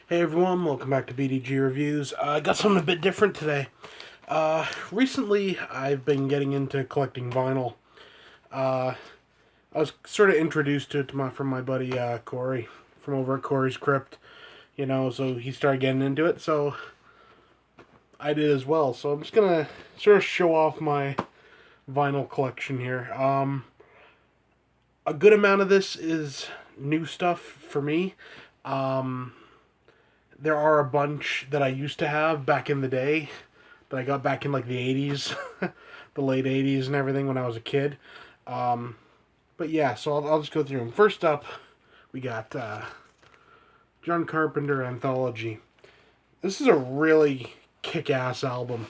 Hey everyone, welcome back to BDG Reviews. I got something a bit different today. Recently, I've been getting into collecting vinyl. I was sort of introduced to it from my buddy Corey, from over at Corey's Crypt. So he started getting into it, so I did as well. So I'm just gonna sort of show off my vinyl collection here. A good amount of this is new stuff for me. Um, there are a bunch that I used to have back in the day that I got back in like the 80s, the late 80s and everything when I was a kid. Um, but yeah, so I'll just go through them. First up, we got John Carpenter Anthology. This is a really kick-ass album.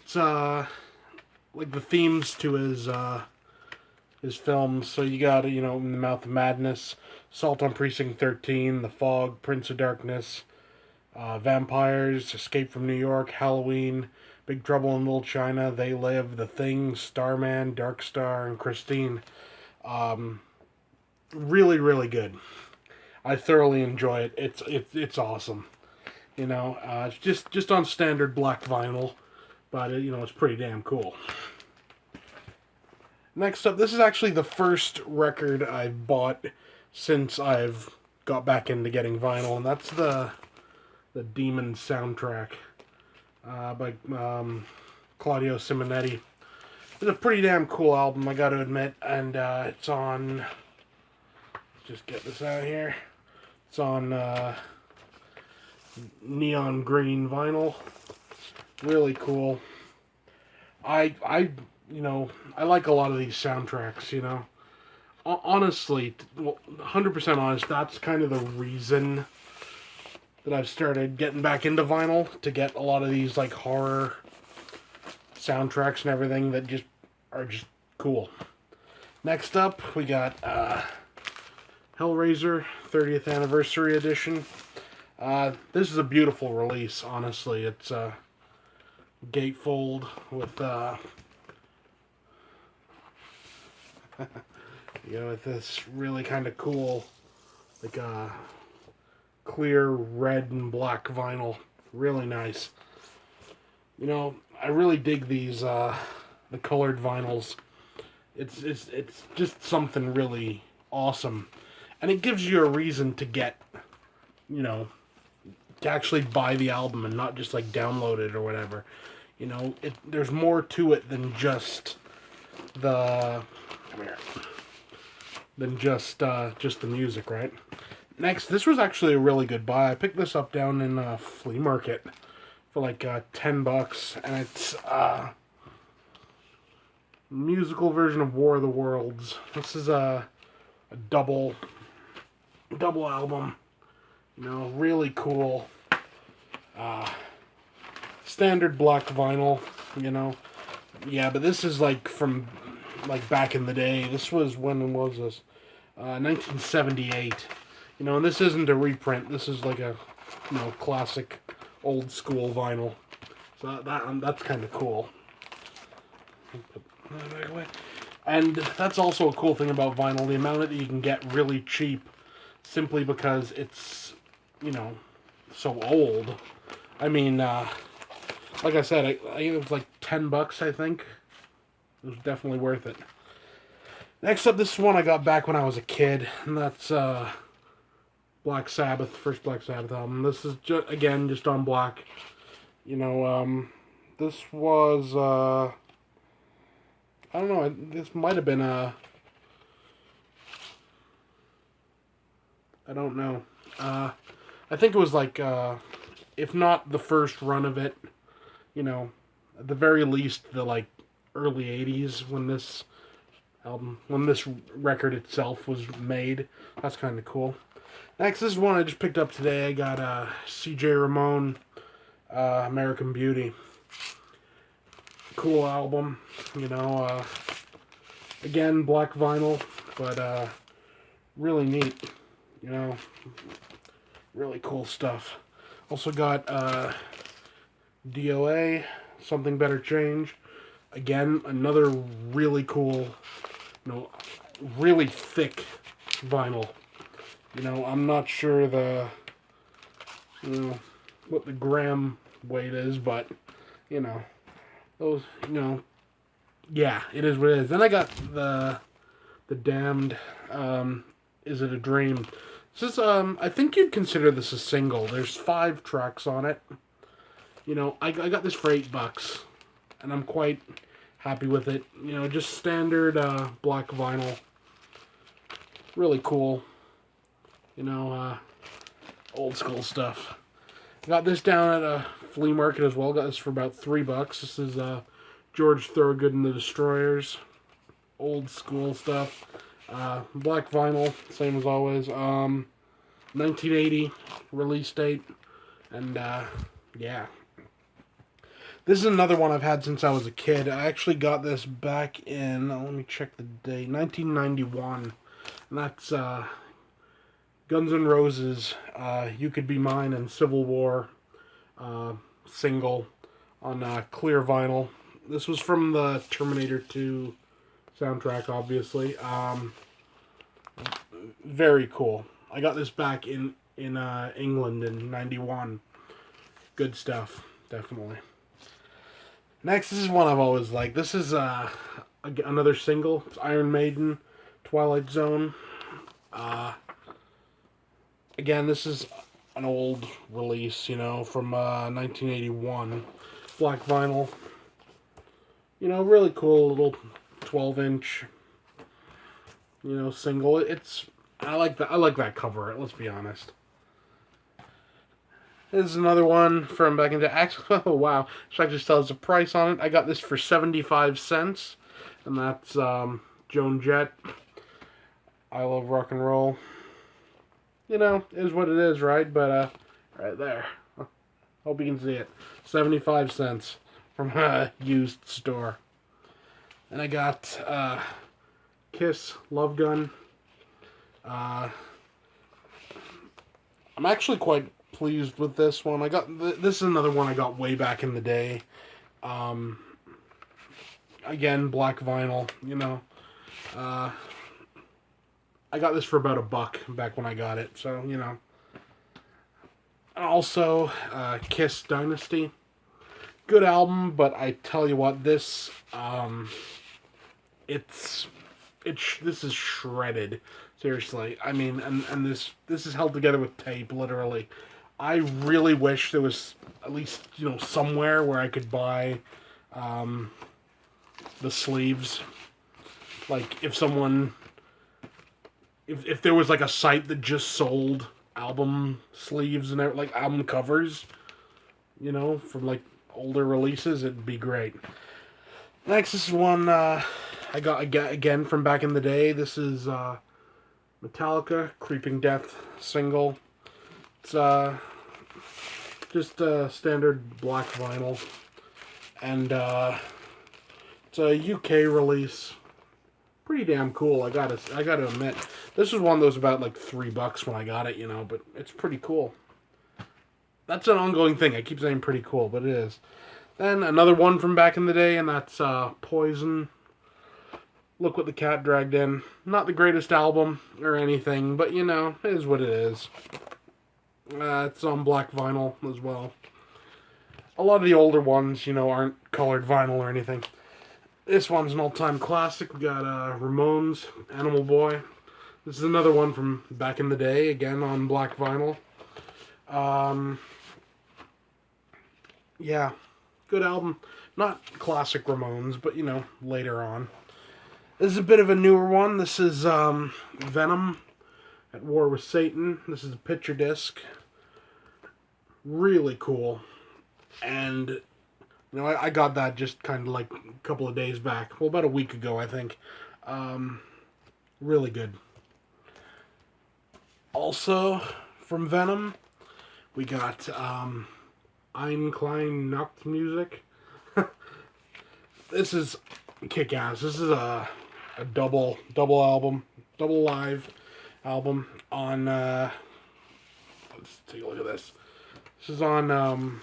It's like the themes to his films. So you got, In the Mouth of Madness, Assault on Precinct 13, The Fog, Prince of Darkness, Vampires, Escape from New York, Halloween, Big Trouble in Little China, They Live, The Thing, Starman, Dark Star, and Christine. Really, really good. I thoroughly enjoy it. It's awesome. It's just on standard black vinyl, but it's pretty damn cool. Next up, this is actually the first record I've bought since I've got back into getting vinyl, and that's the Demon soundtrack by Claudio Simonetti. It's a pretty damn cool album, I gotta admit, and it's on. Just get this out here. It's on neon green vinyl. Really cool. I like a lot of these soundtracks. Honestly, 100% honest, that's kind of the reason that I've started getting back into vinyl, to get a lot of these like horror soundtracks and everything that are just cool. Next up, we got Hellraiser 30th Anniversary Edition. This is a beautiful release, honestly. It's a gatefold with with this really kind of cool, like clear red and black vinyl. Really nice. I really dig these the colored vinyls. It's just something really awesome, and it gives you a reason to get, to actually buy the album and not just like download it or whatever. There's more to it than just the come here than just the music, right? Next, this was actually a really good buy. I picked this up down in a flea market for like $10, and it's musical version of War of the Worlds. This is a double album. Really cool. Standard black vinyl. Yeah, but this is like from like back in the day. This was, when was this? 1978. And this isn't a reprint. This is like a, classic old school vinyl. So that's kind of cool. Put that back away. And that's also a cool thing about vinyl, the amount that you can get really cheap, simply because it's, so old. I mean, like I said, I think it was like $10, I think. It was definitely worth it. Next up, this is one I got back when I was a kid, and that's Black Sabbath, first Black Sabbath album. This is again just on black. This was I don't know. This might have been a. I don't know. I think it was like, if not the first run of it, at the very least the like early '80s when this record itself was made. That's kind of cool. Next, this is one I just picked up today. I got C.J. Ramone, American Beauty. Cool album, again, black vinyl, but really neat, really cool stuff. Also got D.O.A, Something Better Change. Again, another really cool, really thick vinyl. I'm not sure you know, what the gram weight is, but, you know, those, you know, yeah, it is what it is. Then I got the Damned, Is It a Dream? This is, I think you'd consider this a single. There's 5 tracks on it. You know, I got this for $8, and I'm quite happy with it. You know, just standard black vinyl. Really cool. You know, old school stuff. Got this down at a flea market as well. Got this for about $3. This is George Thorogood and the Destroyers. Old school stuff. Black vinyl, same as always. 1980 release date. And yeah. This is another one I've had since I was a kid. I actually got this back in, let me check the date, 1991. And that's Guns N' Roses, You Could Be Mine, and Civil War single on clear vinyl. This was from the Terminator 2 soundtrack, obviously. Very cool. I got this back in England in 91. Good stuff, definitely. Next, this is one I've always liked. This is another single. It's Iron Maiden, Twilight Zone. Again, this is an old release, you know, from 1981. Black vinyl. You know, really cool little 12-inch, you know, single. I like that cover, let's be honest. This is another one from back into Axel. Oh, wow. Should I just tell us the price on it? I got this for 75 cents. And that's Joan Jett. I Love Rock and Roll. You know, is what it is, right? But, right there. Hope you can see it. 75 cents from a used store. And I got Kiss, Love Gun. I'm actually quite pleased with this one. This is another one I got way back in the day. Again, black vinyl, you know. I got this for about $1 back when I got it, so, you know. Also, Kiss Dynasty. Good album, but I tell you what, this, this is shredded. Seriously. I mean, and this is held together with tape, literally. I really wish there was at least, you know, somewhere where I could buy the sleeves. Like, if someone... If there was, like, a site that just sold album sleeves and, like, album covers, you know, from, like, older releases, it'd be great. Next, this is one I got, again, from back in the day. This is Metallica, Creeping Death single. It's just a standard black vinyl. And it's a UK release. Pretty damn cool, I gotta admit. This was one that was about like $3 when I got it, you know, but it's pretty cool. That's an ongoing thing. I keep saying pretty cool, but it is. Then another one from back in the day, and that's Poison. Look What the Cat Dragged In. Not the greatest album or anything, but you know, it is what it is. It's on black vinyl as well. A lot of the older ones, you know, aren't colored vinyl or anything. This one's an all-time classic. We got Ramone's Animal Boy. This is another one from back in the day, again on black vinyl. Yeah, good album. Not classic Ramones, but, you know, later on. This is a bit of a newer one. This is Venom, At War with Satan. This is a picture disc. Really cool. And, you know, I got that just kind of like a couple of days back. Well, about a week ago, I think. Really good. Also, from Venom, we got Ein Klein Nachtmusik. This is Kickass. This is a double album, double live album on, let's take a look at this. This is on, on,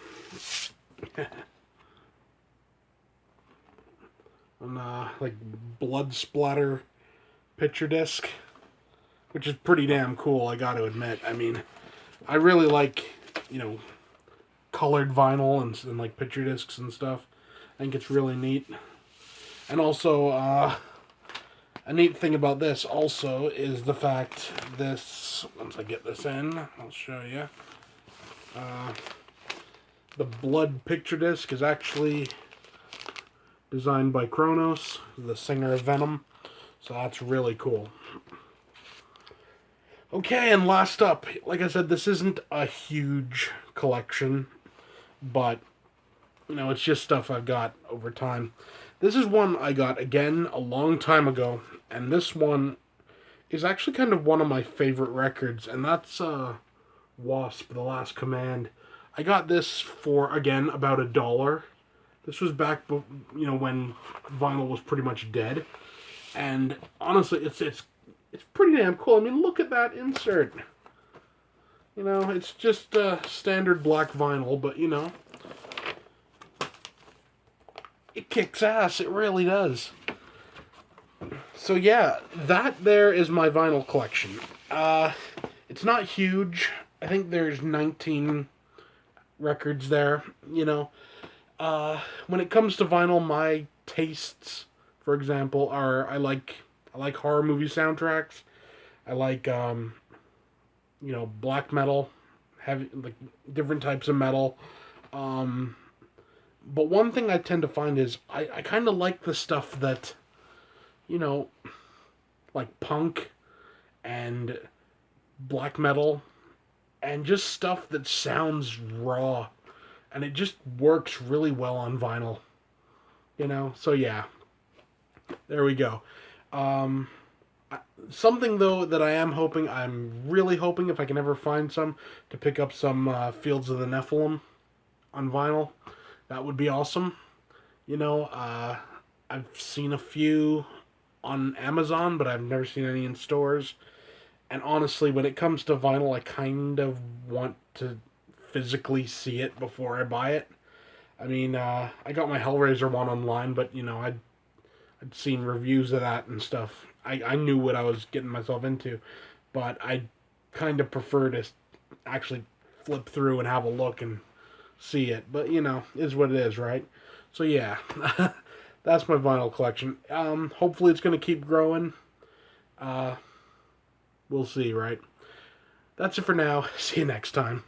like, blood splatter picture disc, which is pretty damn cool, I gotta admit. I mean, I really like you know, colored vinyl and like picture discs and stuff. I think it's really neat. And also, a neat thing about this also is the fact this, once I get this in, I'll show you. The blood picture disc is actually designed by Kronos, the singer of Venom. So that's really cool. Okay, and last up, like I said, this isn't a huge collection, but, you know, it's just stuff I've got over time. This is one I got, again, a long time ago, and this one is actually kind of one of my favorite records, and that's W.A.S.P, The Last Command. I got this for, again, about $1. This was back, you know, when vinyl was pretty much dead, and honestly, it's pretty damn cool. I mean, look at that insert. You know, it's just standard black vinyl, but, you know, it kicks ass. It really does. So, yeah, that there is my vinyl collection. It's not huge. I think there's 19 records there, you know. When it comes to vinyl, my tastes, for example, are I like horror movie soundtracks. I like you know, black metal, heavy, like different types of metal. But one thing I tend to find is I kind of like the stuff that, you know, like punk and black metal and just stuff that sounds raw and it just works really well on vinyl. You know, so yeah, there we go. Um, Something though that I'm really hoping if I can ever find some to pick up some Fields of the Nephilim on vinyl. That would be awesome. You know, I've seen a few on Amazon, but I've never seen any in stores. And honestly, when it comes to vinyl, I kind of want to physically see it before I buy it. I mean, I got my Hellraiser one online, but you know, I'd seen reviews of that and stuff. I knew what I was getting myself into, but I kind of prefer to actually flip through and have a look and see it. But, you know, is what it is, right? So, yeah, that's my vinyl collection. Hopefully it's going to keep growing. We'll see, right? That's it for now. See you next time.